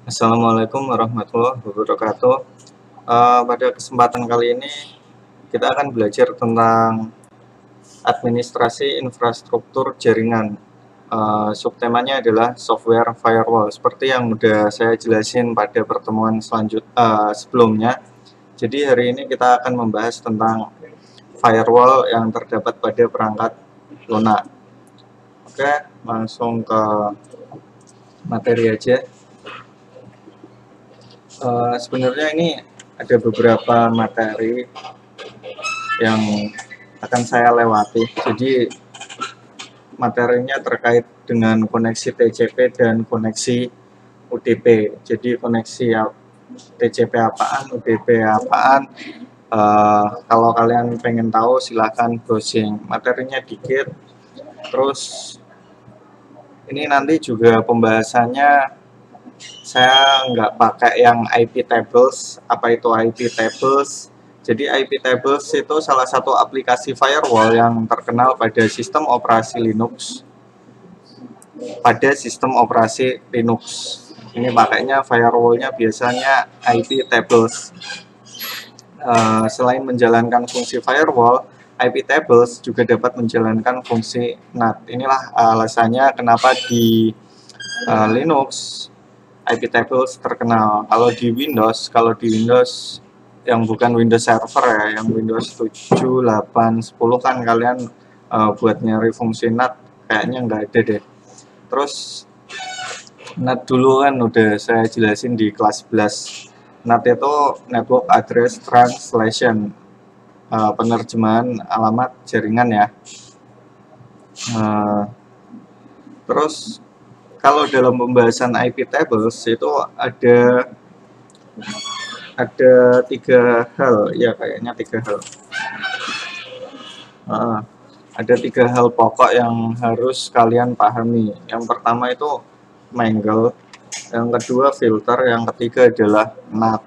Assalamualaikum warahmatullahi wabarakatuh. Pada kesempatan kali ini kita akan belajar tentang administrasi infrastruktur jaringan. Subtemanya adalah software firewall. Seperti yang sudah saya jelasin pada pertemuan sebelumnya. Jadi hari ini kita akan membahas tentang firewall yang terdapat pada perangkat lunak. Oke, langsung ke materi aja. Sebenarnya ini ada beberapa materi yang akan saya lewati. Jadi materinya terkait dengan koneksi TCP dan koneksi UDP. Jadi koneksi TCP apaan, UDP apaan. Kalau kalian pengen tahu silahkan browsing. Materinya dikit. Terus ini nanti juga pembahasannya saya nggak pakai yang IP tables. Apa itu IP tables? Jadi IP tables itu salah satu aplikasi firewall yang terkenal pada sistem operasi Linux. Ini pakainya firewallnya biasanya IP tables. Selain menjalankan fungsi firewall, IP tables juga dapat menjalankan fungsi NAT. Inilah alasannya kenapa di Linux IP tables terkenal. Kalau di Windows yang bukan Windows Server ya, yang Windows 7, 8, 10 kan kalian buat nyari fungsi NAT kayaknya nggak ada deh. Terus NAT dulu kan udah saya jelasin di kelas 11. NAT itu Network Address Translation, penerjemahan alamat jaringan ya. Terus kalau dalam pembahasan IP tables itu ada 3 hal ya, kayaknya 3 hal. Ada 3 hal pokok yang harus kalian pahami. Yang pertama itu mangle, yang kedua filter, yang ketiga adalah NAT.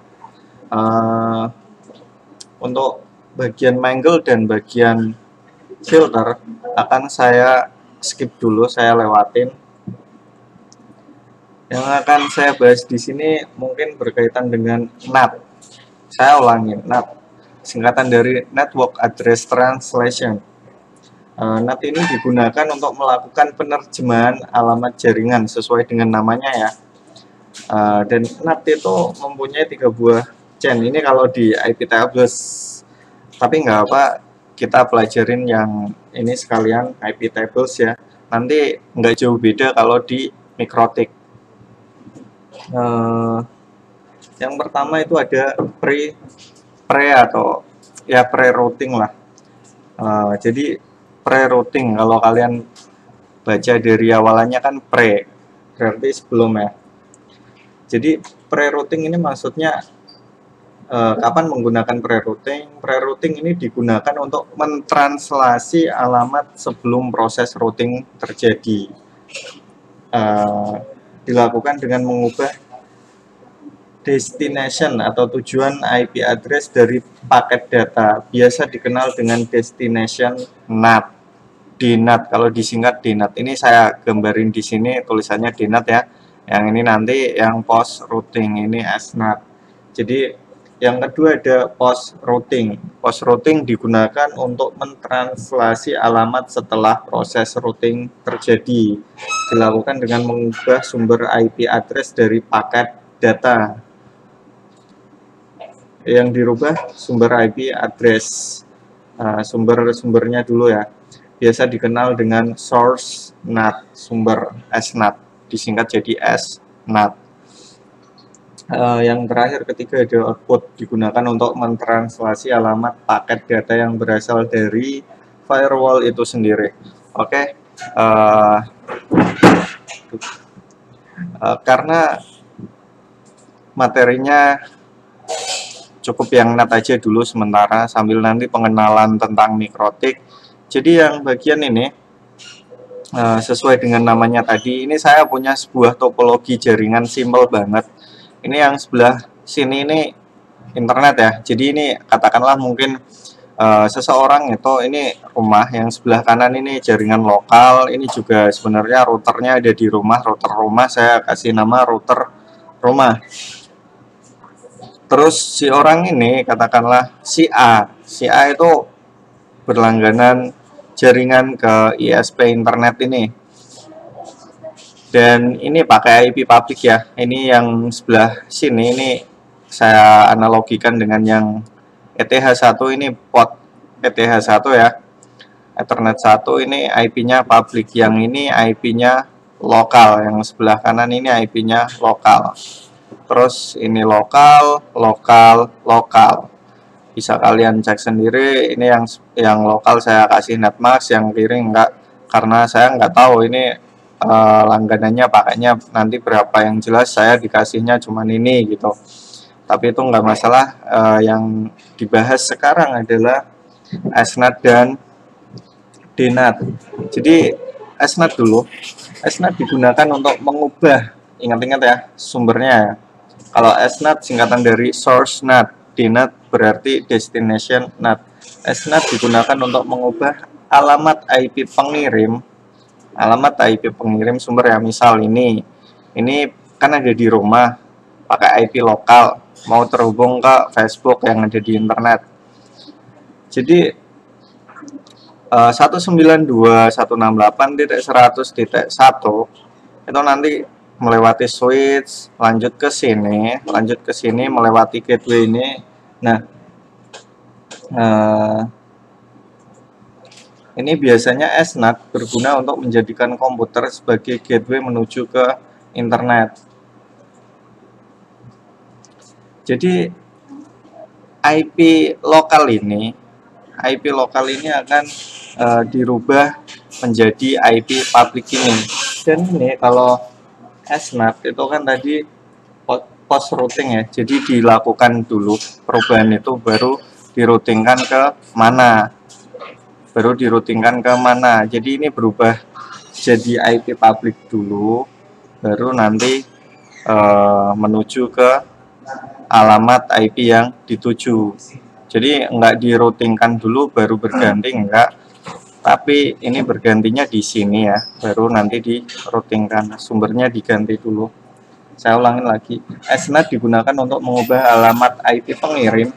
Untuk bagian mangle dan bagian filter akan saya skip dulu, saya lewatin. Yang akan saya bahas di sini mungkin berkaitan dengan NAT. Saya ulangi, NAT, singkatan dari Network Address Translation. NAT ini digunakan untuk melakukan penerjemahan alamat jaringan sesuai dengan namanya ya. Dan NAT itu mempunyai 3 buah chain. Ini kalau di IP tables, tapi nggak apa, kita pelajarin yang ini sekalian IP tables ya. Nanti nggak jauh beda kalau di MikroTik. Yang pertama itu ada pre-routing lah. Jadi pre-routing, kalau kalian baca dari awalannya kan berarti sebelum ya. Jadi pre-routing ini maksudnya kapan menggunakan pre-routing? Pre-routing ini digunakan untuk mentranslasi alamat sebelum proses routing terjadi. Dilakukan dengan mengubah destination atau tujuan IP address dari paket data, biasa dikenal dengan destination NAT. DNAT, kalau disingkat DNAT. Ini saya gambarin di sini tulisannya DNAT ya. Yang ini nanti yang post routing, ini SNAT. Jadi yang kedua ada post routing. Post routing digunakan untuk mentranslasi alamat setelah proses routing terjadi. Dilakukan dengan mengubah sumber IP address dari paket data. Yang dirubah sumber IP address. Sumbernya dulu ya. Biasa dikenal dengan source NAT, sumber SNAT. Disingkat jadi SNAT. Yang terakhir ketiga ada output, digunakan untuk mentranslasi alamat paket data yang berasal dari firewall itu sendiri. Oke, karena materinya cukup yang NAT aja dulu sementara, sambil nanti pengenalan tentang MikroTik. Jadi yang bagian ini sesuai dengan namanya tadi, ini saya punya sebuah topologi jaringan simple banget. Ini yang sebelah sini ini internet ya. Jadi ini katakanlah mungkin seseorang itu ini rumah, yang sebelah kanan ini jaringan lokal. Ini juga sebenarnya routernya ada di rumah, router rumah, saya kasih nama router rumah. Terus si orang ini, katakanlah si A itu berlangganan jaringan ke ISP internet ini, dan ini pakai IP public ya. Ini yang sebelah sini ini saya analogikan dengan yang ETH1, ini port ETH1 ya, Ethernet 1, ini IP-nya public, yang ini IP-nya lokal, yang sebelah kanan ini IP-nya lokal. Terus ini lokal, bisa kalian cek sendiri. Ini yang lokal saya kasih netmax, yang kiri enggak, karena saya nggak tahu ini langganannya pakainya nanti berapa. Yang jelas saya dikasihnya cuman ini gitu, tapi itu nggak masalah. Yang dibahas sekarang adalah SNAT dan DNAT. Jadi SNAT dulu. SNAT digunakan untuk mengubah, ingat-ingat ya sumbernya ya. Kalau SNAT singkatan dari source NAT, DNAT berarti destination NAT. SNAT digunakan untuk mengubah alamat IP pengirim, sumber ya. Misal ini kan ada di rumah, pakai IP lokal, mau terhubung ke Facebook yang ada di internet. Jadi 192.168.100.1 itu nanti melewati switch, lanjut ke sini, melewati gateway ini. Nah, ini biasanya SNAT berguna untuk menjadikan komputer sebagai gateway menuju ke internet. Jadi IP lokal ini akan dirubah menjadi IP public ini. Dan ini kalau SNAT itu kan tadi post routing ya, jadi dilakukan dulu perubahan itu, baru diroutingkan ke mana, jadi ini berubah jadi IP public dulu, baru nanti menuju ke alamat IP yang dituju. Jadi enggak diroutingkan dulu baru berganti, enggak, tapi ini bergantinya di sini ya, baru nanti diroutingkan, sumbernya diganti dulu. Saya ulangin lagi, SNAT digunakan untuk mengubah alamat IP pengirim.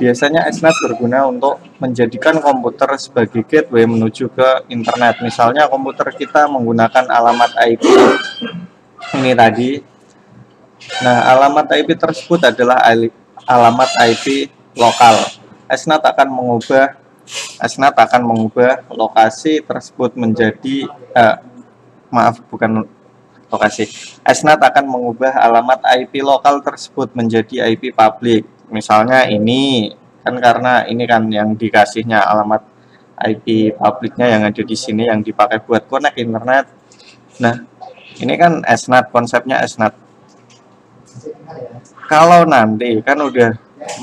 Biasanya SNAT berguna untuk menjadikan komputer sebagai gateway menuju ke internet. Misalnya komputer kita menggunakan alamat IP ini tadi. Nah, alamat IP tersebut adalah alamat IP lokal. SNAT akan mengubah lokasi tersebut menjadi SNAT akan mengubah alamat IP lokal tersebut menjadi IP public. Misalnya ini kan, karena ini kan yang dikasihnya alamat IP publiknya yang ada di sini, yang dipakai buat connect internet. Nah, ini kan SNAT, konsepnya SNAT. Kalau nanti kan udah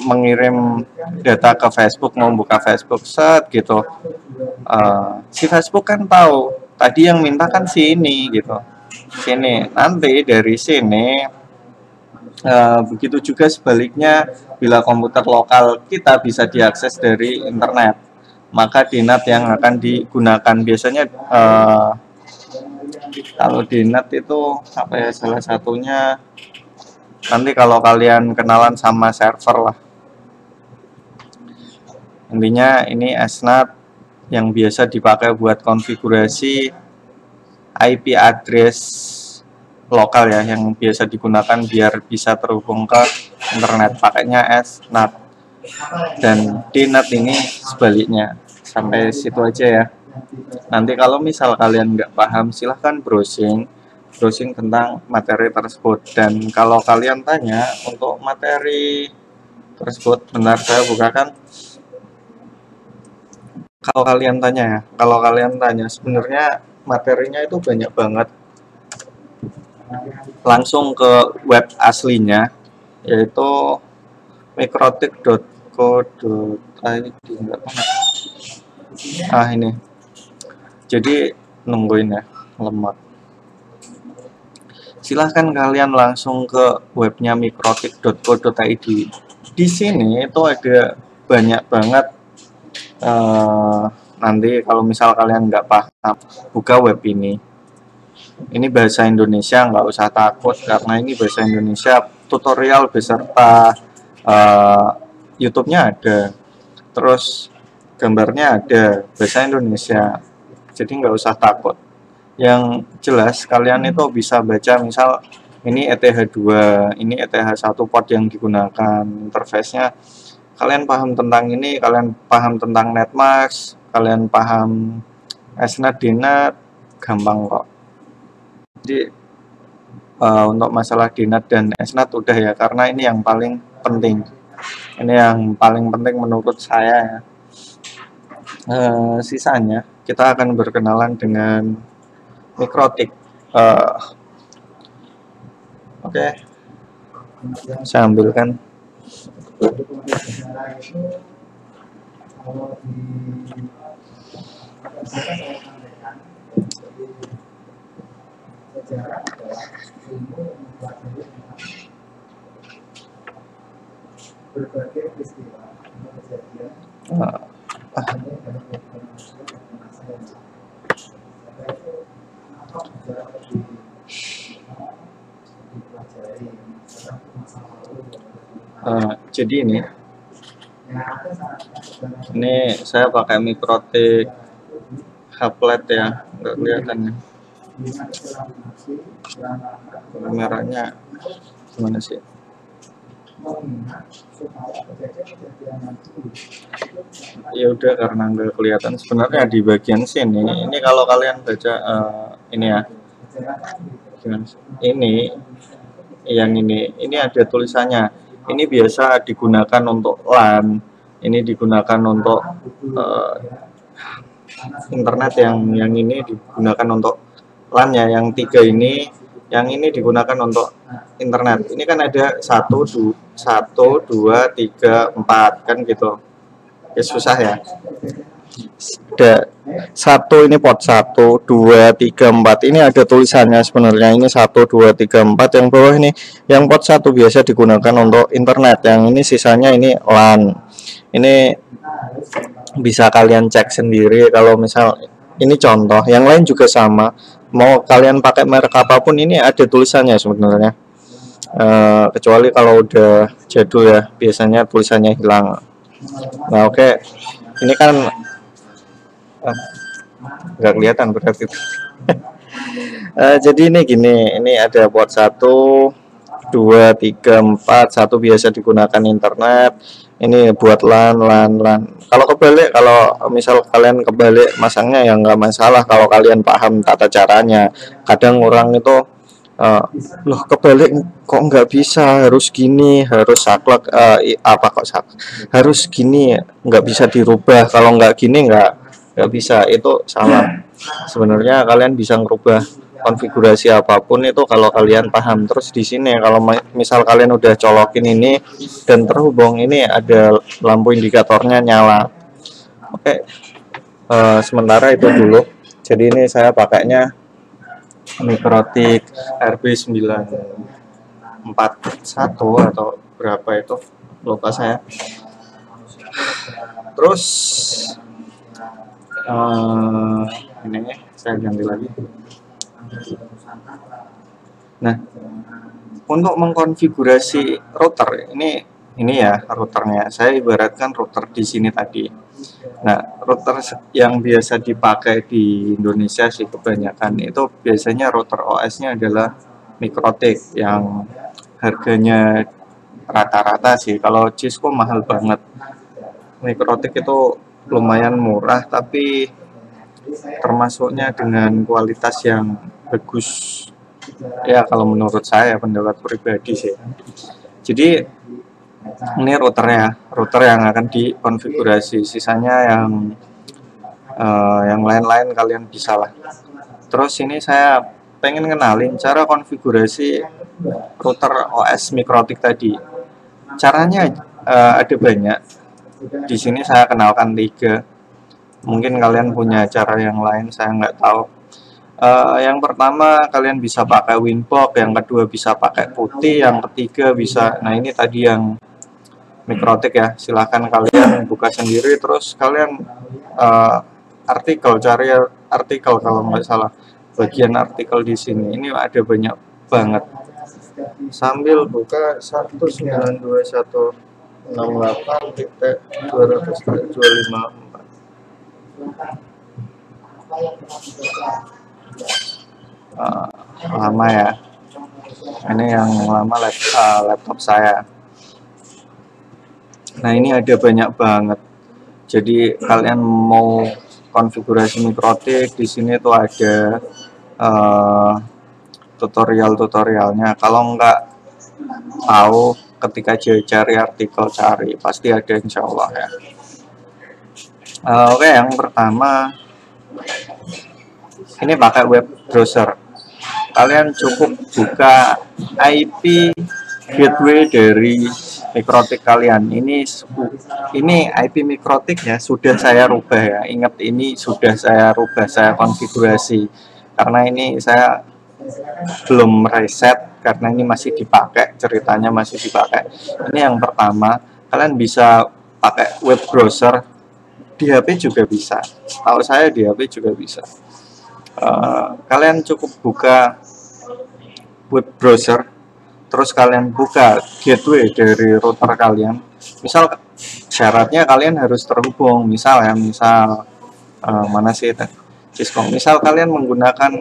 mengirim data ke Facebook, mau buka Facebook set gitu, si Facebook kan tahu tadi yang minta kan si ini gitu, sini, nanti dari sini begitu juga sebaliknya. Bila komputer lokal kita bisa diakses dari internet, maka DNAT yang akan digunakan. Biasanya kalau DNAT itu apa ya, salah satunya nanti kalau kalian kenalan sama server lah, intinya ini SNAT yang biasa dipakai buat konfigurasi IP address lokal ya, yang biasa digunakan biar bisa terhubung ke internet, pakainya SNAT. Dan DNAT ini sebaliknya. Sampai situ aja ya. Nanti kalau misal kalian nggak paham, silahkan browsing tentang materi tersebut. Dan kalau kalian tanya untuk materi tersebut, bentar saya bukakan. Kalau kalian tanya sebenarnya materinya itu banyak banget. Langsung ke web aslinya, yaitu mikrotik.co.id. Ini. Jadi nungguin ya, lemot. Silahkan kalian langsung ke webnya mikrotik.co.id. Di sini itu ada banyak banget. Nanti kalau misal kalian nggak paham, buka web ini. Ini bahasa Indonesia, nggak usah takut karena ini bahasa Indonesia, tutorial beserta uh, YouTube-nya ada, terus gambarnya ada, bahasa Indonesia, jadi nggak usah takut. Yang jelas kalian itu bisa baca, misal ini ETH2, ini ETH1 port yang digunakan, interface-nya kalian paham tentang ini, kalian paham tentang Netmask, kalian paham SNAT, DNAT, gampang kok. Jadi untuk masalah DNAT dan SNAT udah ya, karena ini yang paling penting. Ini yang paling penting menurut saya ya. Sisanya kita akan berkenalan dengan mikrotik. Oke, saya ambilkan. Sejarah adalah ilmu yang mempelajari berbagai peristiwa atau kejadian hanya dalam kehidupan manusia dan masa yang sama. Maka itu apa sejarah lebih dipelajari sejarah masa lalu. Jadi ini saya pakai mikrotik haplet ya, nggak kelihatan ya. Kameranya gimana sih? Ya udah, karena nggak kelihatan sebenarnya di bagian sini. Ini kalau kalian baca ini ya, gimana sih? Ini yang ini ada tulisannya. Ini biasa digunakan untuk LAN, ini digunakan untuk internet, yang ini digunakan untuk LAN ya, yang 3 ini, yang ini digunakan untuk internet. Ini kan ada 1, 2, 3, 4 kan gitu. Ya susah ya. Ada 1 ini port 1, 2, 3, 4. Ini ada tulisannya sebenarnya, ini 1, 2, 3, 4. Yang bawah ini, yang port 1 biasa digunakan untuk internet. Yang ini sisanya ini LAN. Ini bisa kalian cek sendiri kalau misal ini contoh, yang lain juga sama. Mau kalian pakai merek apapun ini ada tulisannya sebenarnya, kecuali kalau udah jadul ya, biasanya tulisannya hilang. Nah oke. Ini kan nggak kelihatan berarti. Jadi ini gini, ini ada port 1, 2, 3, 4. 1 biasa digunakan internet, ini buat LAN. Kalau kebalik, kalau misal kalian kebalik masangnya ya nggak masalah kalau kalian paham tata caranya. Kadang orang itu loh kebalik kok nggak bisa, harus gini, harus saklek, apa kok saklek, harus gini, nggak bisa dirubah, kalau nggak gini nggak bisa, itu salah. Sebenarnya kalian bisa ngerubah konfigurasi apapun itu kalau kalian paham. Terus di sini kalau misal kalian udah colokin ini dan terhubung, ini ada lampu indikatornya nyala. Oke, sementara itu dulu. Jadi ini saya pakainya mikrotik RB941 atau berapa itu, lupa saya. Terus ini saya ganti lagi. Nah, untuk mengkonfigurasi router ini ya routernya. Saya ibaratkan router di sini tadi. Nah, router yang biasa dipakai di Indonesia sih kebanyakan itu biasanya router OS-nya adalah mikrotik yang harganya rata-rata sih. Kalau Cisco mahal banget. Mikrotik itu lumayan murah tapi termasuknya dengan kualitas yang bagus ya, kalau menurut saya, pendapat pribadi sih. Jadi ini router yang akan dikonfigurasi, sisanya yang lain-lain kalian bisa lah. Terus ini saya pengen kenalin cara konfigurasi router OS mikrotik tadi. Caranya ada banyak. Di sini saya kenalkan 3. Mungkin kalian punya cara yang lain, saya nggak tahu. Yang pertama kalian bisa pakai Winbox, yang kedua bisa pakai putih, yang ketiga bisa, nah ini tadi yang mikrotik ya. Silahkan kalian buka sendiri, terus kalian cari artikel kalau nggak salah bagian artikel di sini. Ini ada banyak banget. Sambil buka 192.168.200.254. Lama ya. Ini yang lama laptop saya. Nah, ini ada banyak banget. Jadi kalian mau konfigurasi mikrotik, di sini tuh ada tutorialnya. Kalau nggak tahu, ketika cari artikel, cari pasti ada, insya Allah ya. Oke, yang pertama ini pakai web browser. Kalian cukup buka IP gateway dari mikrotik kalian. Ini IP mikrotik ya, sudah saya rubah ya. Ingat, ini sudah saya rubah, saya konfigurasi. Karena ini saya belum reset, karena ini masih dipakai, ceritanya masih dipakai. Ini yang pertama, kalian bisa pakai web browser. Di HP juga bisa, tahu saya di HP juga bisa. Kalian cukup buka web browser, terus kalian buka gateway dari router kalian. Misal syaratnya kalian harus terhubung, misal mana sih Cisco. Misal kalian menggunakan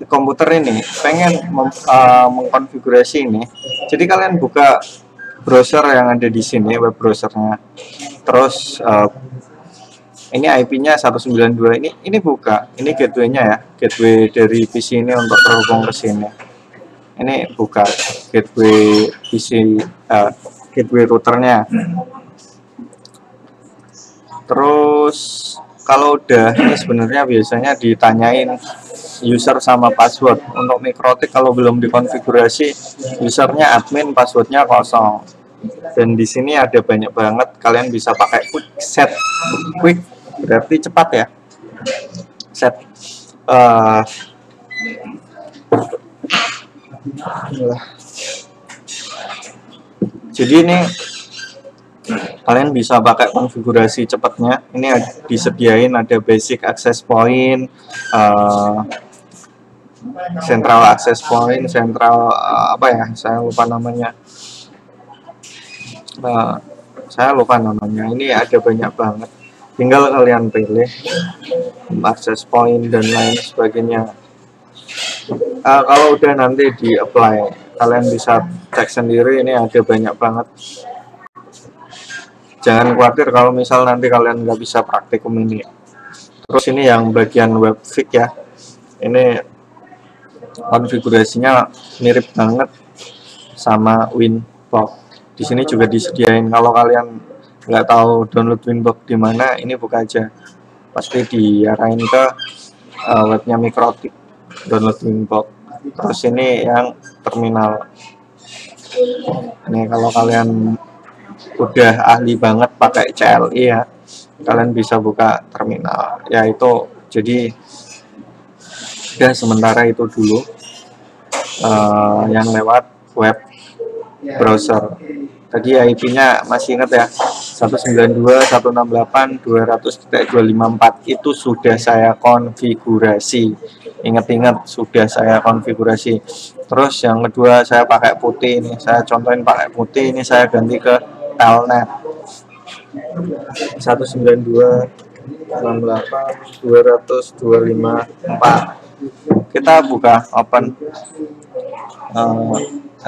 komputer ini, pengen mengkonfigurasi ini, jadi kalian buka browser yang ada di sini, web browsernya. Terus ini IP-nya 192, ini buka, ini gateway-nya ya, gateway dari PC ini untuk terhubung ke sini. Ini buka gateway PC, gateway routernya. Terus kalau udah, ini sebenarnya biasanya ditanyain user sama password. Untuk mikrotik kalau belum dikonfigurasi, usernya admin, passwordnya kosong. Dan di sini ada banyak banget, kalian bisa pakai quick set. Quick berarti cepat ya. Set. Jadi ini kalian bisa pakai konfigurasi cepatnya. Ini disediain ada basic access point, central access point, central apa ya? Saya lupa namanya. Ini ada banyak banget. Tinggal kalian pilih access point dan lain sebagainya. Kalau udah nanti di apply, kalian bisa cek sendiri, ini ada banyak banget. Jangan khawatir kalau misal nanti kalian nggak bisa praktikum ini. Terus ini yang bagian webfix ya, ini konfigurasinya mirip banget sama Winbox. Di sini juga disediain. Kalau kalian nggak tahu download Winbox di mana, ini buka aja, pasti diarahin ke webnya mikrotik, download Winbox. Terus ini yang terminal. Ini kalau kalian udah ahli banget pakai CLI ya, kalian bisa buka terminal ya. Itu jadi ya sementara itu dulu yang lewat web browser. Tadi IP-nya masih ingat ya, 192.168.200.254 itu sudah saya konfigurasi. Ingat-ingat, sudah saya konfigurasi. Terus yang kedua saya pakai putih, ini saya contohin pakai putih, ini saya ganti ke Telnet 192.168.200.254. Kita buka open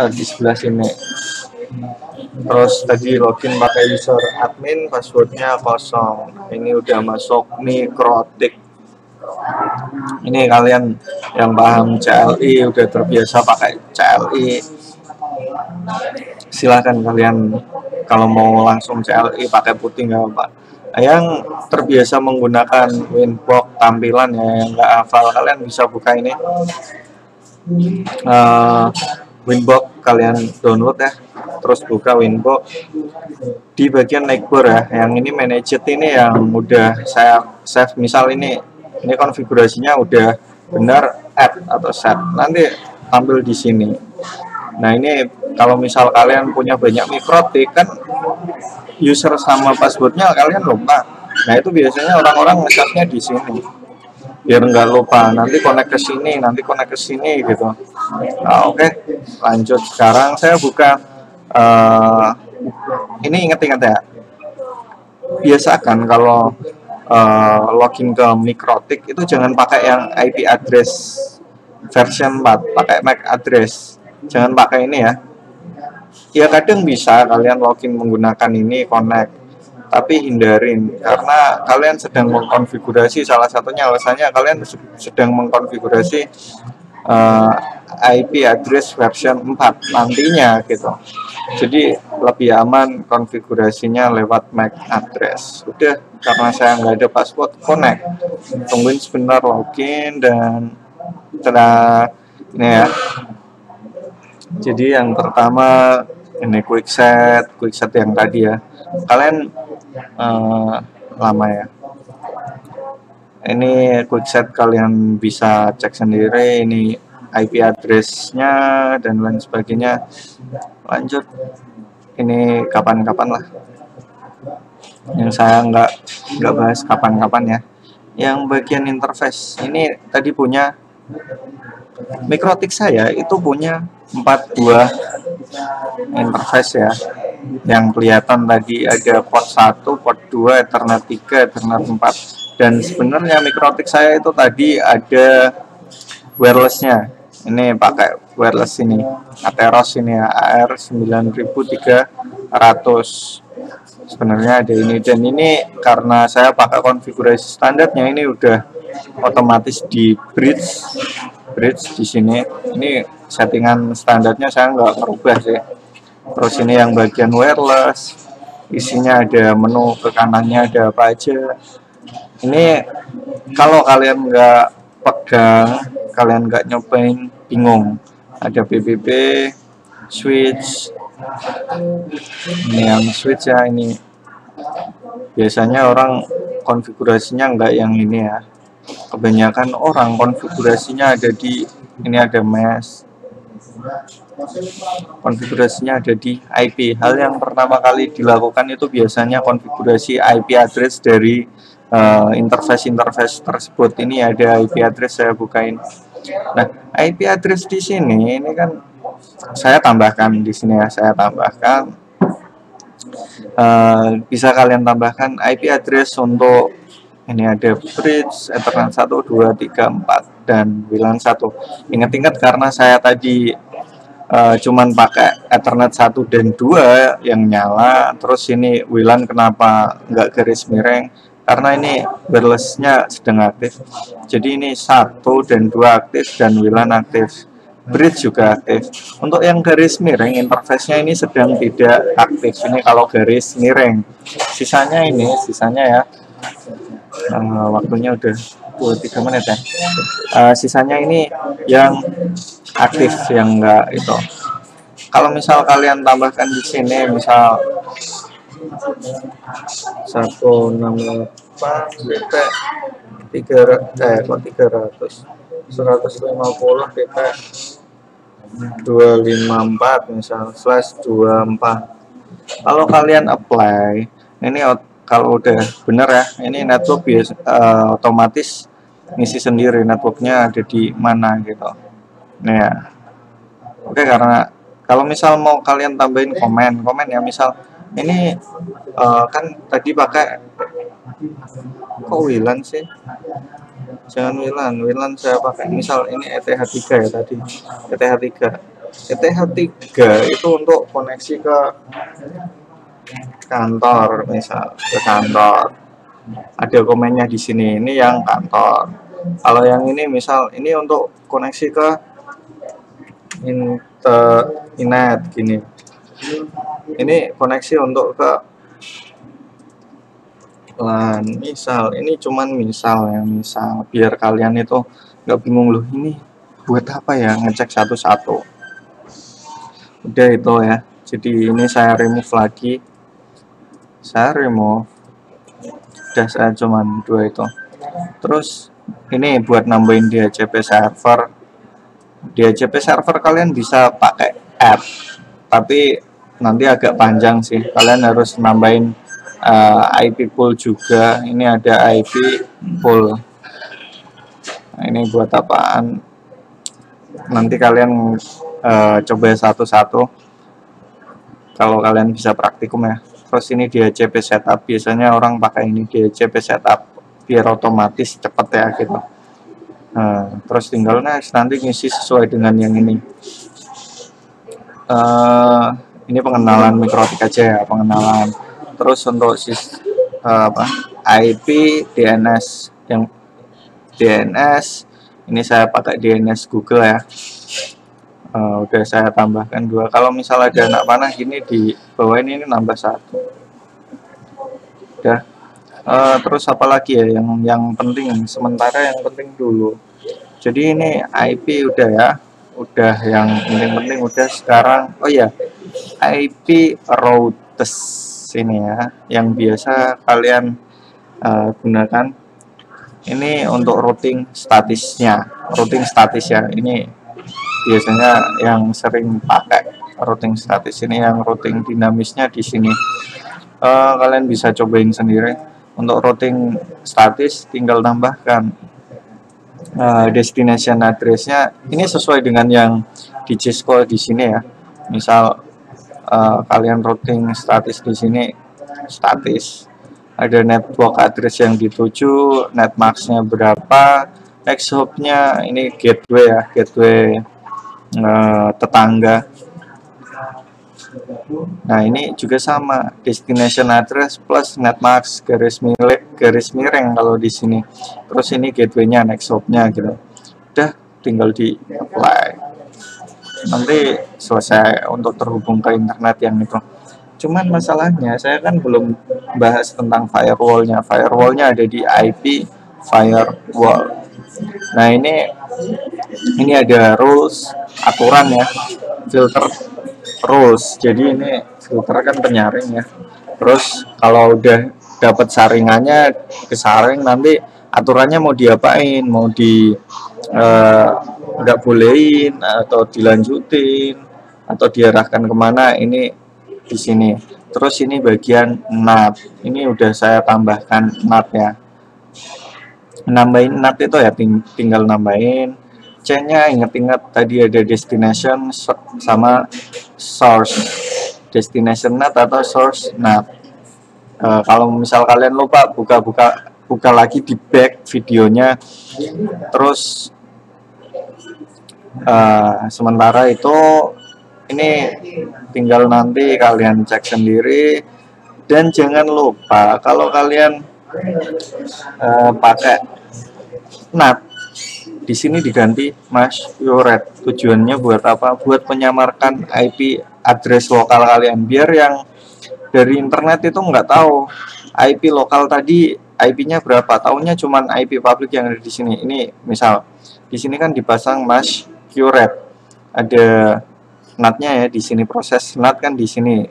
di sebelah sini. Terus tadi login pakai user admin, passwordnya kosong. Ini udah masuk mikrotik. Ini kalian yang paham CLI, udah terbiasa pakai CLI, silahkan kalian kalau mau langsung CLI pakai putih nggak apa. Yang terbiasa menggunakan Winbox tampilan ya, yang nggak hafal, kalian bisa buka ini Winbox, kalian download ya, terus buka Winbox. Di bagian navigate ya, yang ini manage ini yang udah saya save. Misal ini konfigurasinya udah benar, add atau set, nanti tampil di sini. Nah ini kalau misal kalian punya banyak mikrotik kan, user sama passwordnya kalian lupa. Nah itu biasanya orang-orang nge-save-nya di sini. biar nggak lupa, nanti connect ke sini, nanti connect ke sini gitu. Nah, oke, lanjut. Sekarang saya buka ini, ingat-ingat ya, biasakan kalau login ke Mikrotik itu jangan pakai yang IP address version 4, pakai MAC address, jangan pakai ini ya. Ya kadang bisa kalian login menggunakan ini connect, tapi hindarin karena kalian sedang mengkonfigurasi, salah satunya alasannya kalian sedang mengkonfigurasi IP address version 4 nantinya gitu. Jadi lebih aman konfigurasinya lewat MAC address. Udah, karena saya nggak ada password, connect, tungguin sebentar, login, dan setelah ini ya. Jadi yang pertama ini quickset yang tadi ya, kalian lama ya, ini quickset kalian bisa cek sendiri, ini IP address-nya dan lain sebagainya. Lanjut, ini kapan-kapan lah, yang saya nggak bahas kapan-kapan ya. Yang bagian interface ini tadi punya Mikrotik, saya itu punya 4 buah interface ya, yang kelihatan tadi ada port 1, port 2, Ethernet 3, Ethernet 4. Dan sebenarnya Mikrotik saya itu tadi ada wirelessnya, ini pakai wireless ini Atheros ini ya, AR9300. sebenarnya ada ini, dan ini karena saya pakai konfigurasi standarnya, ini udah otomatis di bridge di sini. Ini settingan standarnya, saya nggak merubah sih. Terus ini yang bagian wireless, isinya ada menu, ke kanannya ada apa aja. Ini kalau kalian nggak pegang, kalian nggak nyobain, bingung. Ada BBB, switch, ini yang switch ya, ini biasanya orang konfigurasinya nggak yang ini ya. Kebanyakan orang konfigurasinya ada di ini, ada mesh, konfigurasinya ada di IP. Hal yang pertama kali dilakukan itu biasanya konfigurasi IP address dari interface tersebut. Ini ada IP address, saya bukain. Nah, IP address di sini ini kan saya tambahkan di sini ya, saya tambahkan. Bisa kalian tambahkan IP address untuk ini, ada bridge, Ethernet 1, 2, 3, 4 dan WLAN 1. Ingat-ingat karena saya tadi cuman pakai Ethernet 1 dan 2 yang nyala, terus ini WLAN kenapa nggak garis miring, karena ini wirelessnya sedang aktif. Jadi ini 1 dan 2 aktif dan WLAN aktif, bridge juga aktif. Untuk yang garis miring, interface-nya ini sedang tidak aktif. Ini kalau garis miring, sisanya ya, waktunya udah 23 menit ya. Sisanya ini yang aktif, yang enggak itu. Kalau misal kalian tambahkan di sini, misal 168 pp 300 150 pp 254 misal /24. Kalau kalian apply ini, kalau udah bener ya, ini network biasa otomatis ngisi sendiri networknya ada di mana gitu. Nah ya, oke, karena kalau misal mau kalian tambahin komen ya, misal ini kan tadi pakai, kok WLAN sih, jangan WLAN saya pakai misal ini ETH3 ya tadi, ETH3 itu untuk koneksi ke kantor, misal ke kantor, ada komennya di sini, ini yang kantor. Kalau yang ini misal ini untuk koneksi ke internet gini, ini koneksi untuk ke LAN, misal ini cuman misal biar kalian itu nggak bingung, loh ini buat apa ya ngecek satu-satu. Udah itu ya. Jadi ini saya remove lagi, udah, saya cuman 2 itu. Terus ini buat nambahin DHCP server. DHCP server kalian bisa pakai app, tapi nanti agak panjang sih, kalian harus nambahin IP pool juga. Ini ada IP pool, Nah, ini buat apaan? Nanti kalian coba satu-satu kalau kalian bisa praktikum ya. Terus ini DHCP setup, biasanya orang pakai ini DHCP setup biar otomatis cepet ya gitu. Nah, terus tinggal next, nanti ngisi sesuai dengan yang ini. Ini pengenalan mikrotik aja ya, pengenalan. Terus untuk IP DNS, yang DNS ini saya pakai DNS Google ya. Udah saya tambahkan 2. Kalau misal ada anak panah gini di bawah ini nambah 1. Udah. Terus apa lagi ya yang penting, sementara yang penting dulu. Jadi ini IP udah ya, udah yang penting-penting udah. Sekarang oh ya, IP routes ini ya, yang biasa kalian gunakan. Ini untuk routing statisnya, routing statis ya. Ini biasanya yang sering pakai routing statis ini, yang routing dinamisnya di sini. Kalian bisa cobain sendiri. Untuk routing statis tinggal tambahkan destination address-nya. Ini sesuai dengan yang di Cisco di sini ya. Misal kalian routing statis di sini, statis ada network address yang dituju, netmasknya berapa, next hop-nya ini gateway ya, gateway tetangga. Nah ini juga sama, destination address plus netmask garis miring kalau di sini. Terus ini gateway-nya, next hop-nya gitu. Udah tinggal di apply. Nanti selesai untuk terhubung ke internet yang itu. Cuman masalahnya saya kan belum bahas tentang firewall-nya. Firewall-nya ada di IP firewall. Nah ini ada rules, aturan ya, filter rules. Jadi ini filter kan penyaring ya. Terus kalau udah dapat saringannya kesaring, nanti aturannya mau diapain, mau di nggak bolehin atau dilanjutin atau diarahkan kemana, ini di sini. Terus ini bagian NAT, ini udah saya tambahkan NAT ya. Nambahin NAT itu ya tinggal nambahin C-nya, ingat-ingat tadi ada destination sama source, destination NAT atau source NAT. Kalau misal kalian lupa, buka lagi di back videonya. Terus sementara itu ini tinggal nanti kalian cek sendiri. Dan jangan lupa kalau kalian pakai NAT, di sini diganti masquerade. Tujuannya buat apa? Buat menyamarkan IP address lokal kalian, biar yang dari internet itu nggak tahu IP lokal tadi IP-nya berapa, tahunya cuman IP public yang ada di sini. Ini misal di sini kan dipasang masquerade, ada NAT-nya ya, di sini proses NAT kan di sini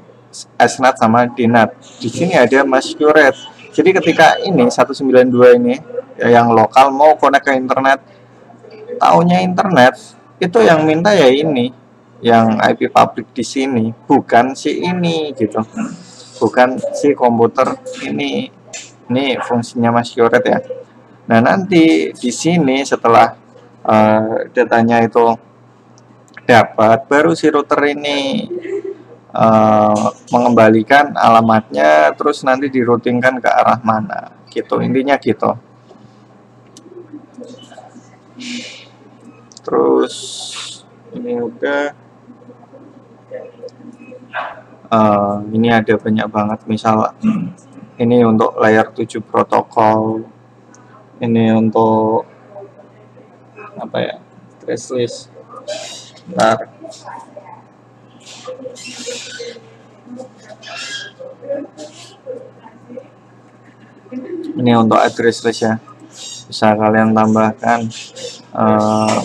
SNAT sama DNAT. Di sini ada masquerade. Jadi ketika ini 192 ini yang lokal mau connect ke internet, taunya internet itu yang minta ya ini, yang IP public di sini, bukan si ini gitu, bukan si komputer ini. Ini fungsinya masquerade ya. Nah nanti di sini setelah datanya itu dapat, baru si router ini mengembalikan alamatnya, terus nanti diroutingkan ke arah mana gitu, intinya gitu. Terus ini udah ini ada banyak banget, misal ini untuk layer 7 protokol, ini untuk apa ya, address list. Bentar. Ini untuk address list ya, bisa kalian tambahkan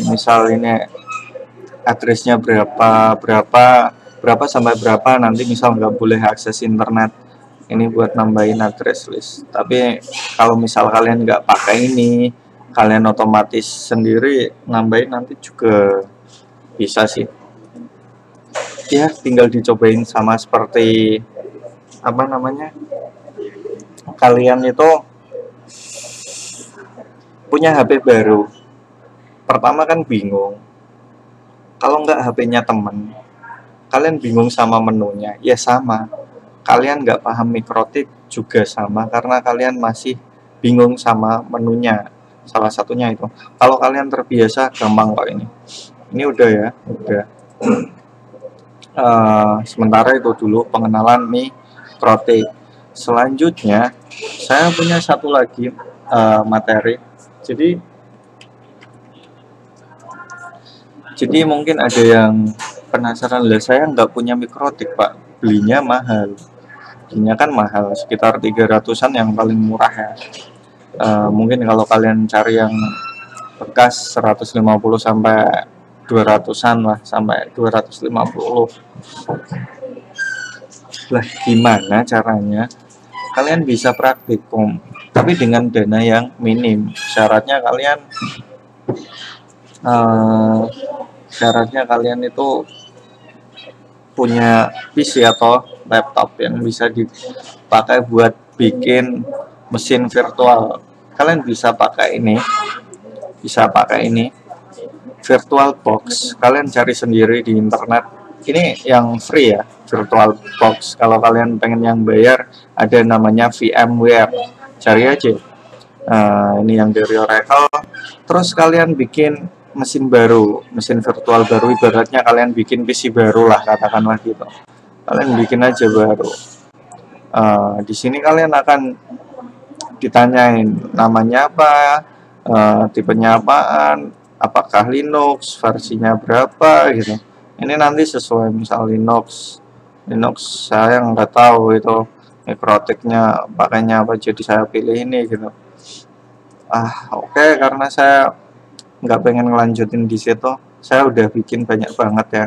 misal ini addressnya berapa sampai berapa, nanti misal nggak boleh akses internet, ini buat nambahin address list. Tapi kalau misal kalian nggak pakai ini, kalian otomatis sendiri nambahin, nanti juga bisa sih ya. Tinggal dicobain, sama seperti apa namanya, kalian itu punya HP baru, pertama kan bingung. Kalau nggak HP-nya temen, kalian bingung sama menunya, ya sama. Kalian nggak paham mikrotik juga sama, karena kalian masih bingung sama menunya. Salah satunya itu. Kalau kalian terbiasa, gampang kok ini. Ini udah ya, udah. Sementara itu dulu pengenalan mikrotik. Selanjutnya, saya punya satu lagi materi. Jadi mungkin ada yang penasaran, lah saya nggak punya mikrotik pak, belinya mahal. Belinya kan mahal, sekitar 300-an yang paling murah ya. Mungkin kalau kalian cari yang bekas 150 sampai 200-an lah, sampai 250. Lah gimana caranya? Kalian bisa praktikum, tapi dengan dana yang minim. Syaratnya kalian itu punya PC atau laptop yang bisa dipakai buat bikin mesin virtual. Kalian bisa pakai ini VirtualBox. Kalian cari sendiri di internet. Ini yang free ya, VirtualBox. Kalau kalian pengen yang bayar, ada namanya VMware. Cari aja. Ini yang dari Oracle. Terus kalian bikin mesin virtual baru, ibaratnya kalian bikin PC baru lah, katakanlah gitu. Kalian bikin aja baru. Di sini kalian akan ditanyain namanya apa, tipenya apaan, apakah Linux, versinya berapa gitu. Ini nanti sesuai, misal Linux saya nggak tahu itu mikrotiknya pakainya apa, jadi saya pilih ini gitu. Oke, karena saya nggak pengen ngelanjutin di situ, saya udah bikin banyak banget ya.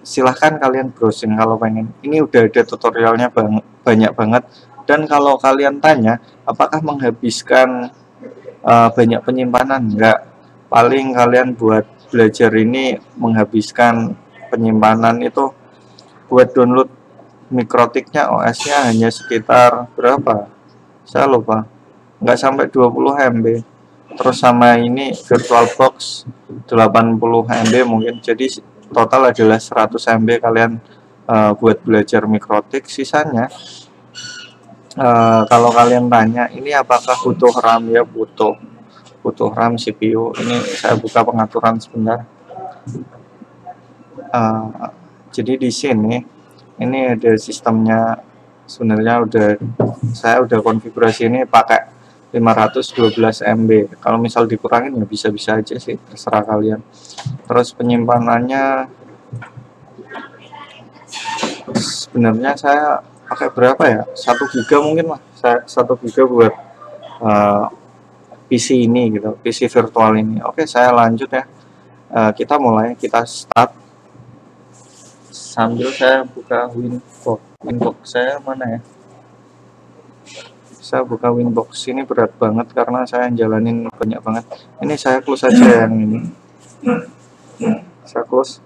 Silahkan kalian browsing kalau pengen. Ini udah ada tutorialnya banyak banget. Dan kalau kalian tanya apakah menghabiskan banyak penyimpanan, enggak. Paling kalian buat belajar ini menghabiskan penyimpanan itu buat download mikrotiknya, OS-nya hanya sekitar berapa, saya lupa, nggak sampai 20 MB. Terus sama ini VirtualBox 80 MB mungkin, jadi total adalah 100 MB kalian buat belajar mikrotik. Sisanya kalau kalian tanya ini apakah butuh RAM, ya butuh RAM, CPU. Ini saya buka pengaturan sebentar. Jadi di sini ini ada sistemnya. Sebenarnya saya udah konfigurasi ini pakai 512 MB. Kalau misal dikurangin ya bisa-bisa aja sih, terserah kalian. Terus penyimpanannya sebenarnya saya pakai berapa ya, 1 GB mungkin lah. 1 GB buat PC ini gitu, PC virtual ini. Oke, saya lanjut ya. Kita start sambil saya buka Winbox saya mana ya. Saya buka Winbox, ini berat banget karena saya jalanin banyak banget. Ini saya close aja yang ini. Saya close.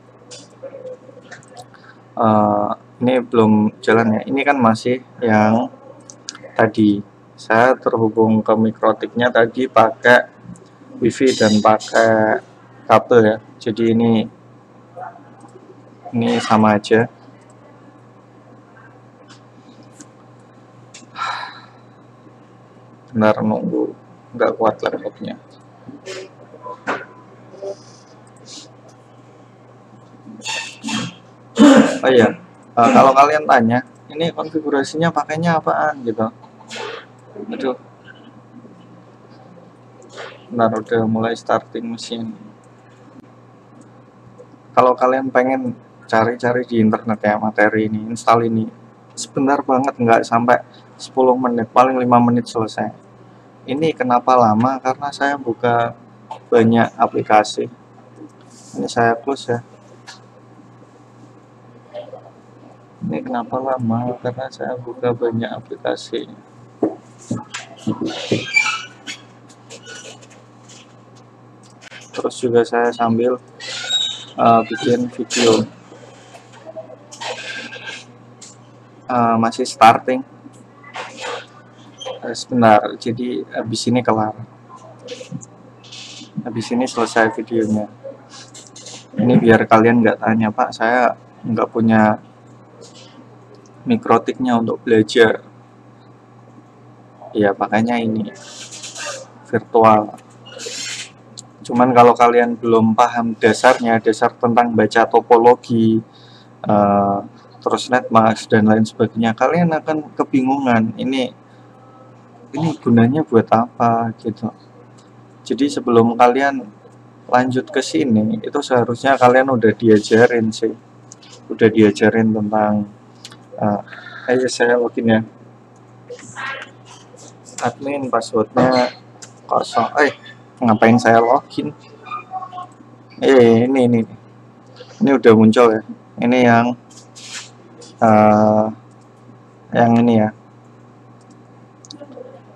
Ini belum jalan ya. Ini kan masih yang tadi. Saya terhubung ke mikrotiknya tadi pakai WiFi dan pakai kabel ya. Jadi ini sama aja. Benar, nunggu, nggak kuat laptopnya. Oh iya, kalau kalian tanya ini konfigurasinya pakainya apaan gitu, aduh, benar, udah mulai starting mesin. Kalau kalian pengen cari-cari di internet ya materi ini, install ini, sebentar banget, nggak sampai 10 menit, paling 5 menit selesai. Ini kenapa lama? Karena saya buka banyak aplikasi. Ini saya close ya. Ini kenapa lama? Karena saya buka banyak aplikasi. Terus juga saya sambil bikin video. Masih starting. Sebentar, jadi habis ini kelar. habis ini selesai videonya. Ini biar kalian nggak tanya, Pak, saya nggak punya mikrotiknya untuk belajar. Ya makanya ini virtual. Cuman kalau kalian belum paham dasarnya, dasar tentang baca topologi, terus netmask dan lain sebagainya, kalian akan kebingungan. Ini gunanya buat apa gitu. Jadi sebelum kalian lanjut ke sini, itu seharusnya kalian udah diajarin sih, udah diajarin tentang ayo saya login ya, admin passwordnya kosong. Ngapain saya login? Ini udah muncul ya. Ini yang ini ya.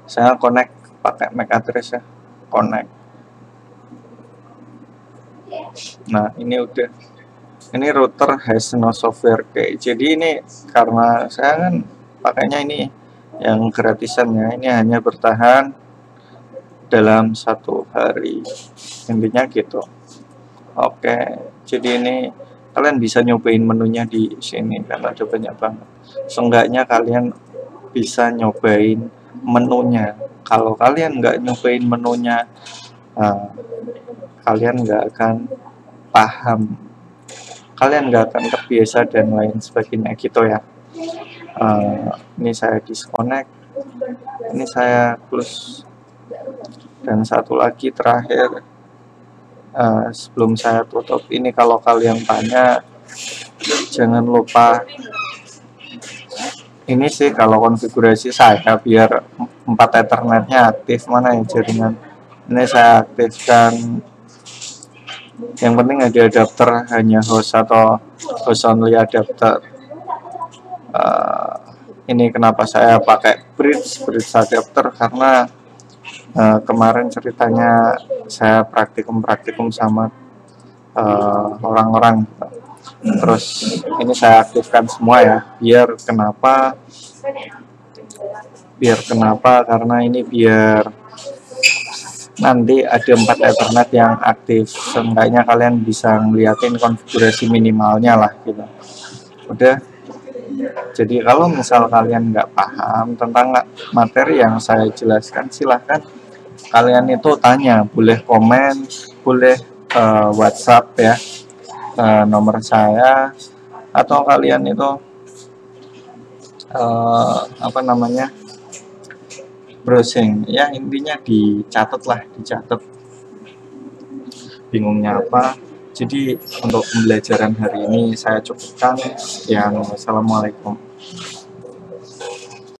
Saya connect pakai MAC address ya, connect. Nah ini udah. Ini router has no software key. Jadi ini karena saya kan pakainya ini yang gratisan ya. Ini hanya bertahan dalam 1 hari. Intinya gitu. Oke, jadi ini kalian bisa nyobain menunya di sini karena ada banyak banget. Seenggaknya kalian bisa nyobain menunya. Kalau kalian nggak nyobain menunya, kalian nggak akan paham, kalian nggak akan terbiasa dan lain sebagainya gitu ya. Ini saya disconnect, ini saya close, dan satu lagi terakhir sebelum saya tutup ini, kalau kalian tanya jangan lupa ini sih, kalau konfigurasi saya biar 4 ethernetnya aktif, mana ya jaringan ini saya aktifkan. Yang penting ada adapter, hanya host atau host only adapter. Ini kenapa saya pakai bridge adapter, karena kemarin ceritanya saya praktikum sama orang-orang gitu. Terus ini saya aktifkan semua ya, biar kenapa karena ini biar nanti ada 4 ethernet yang aktif, seenggaknya kalian bisa ngeliatin konfigurasi minimalnya lah gitu. Udah. Jadi kalau misal kalian nggak paham tentang materi yang saya jelaskan, silahkan kalian itu tanya, boleh komen, boleh WhatsApp ya, nomor saya, atau kalian itu browsing ya, intinya dicatat bingungnya apa. Jadi untuk pembelajaran hari ini saya cukupkan. Yang wassalamualaikum.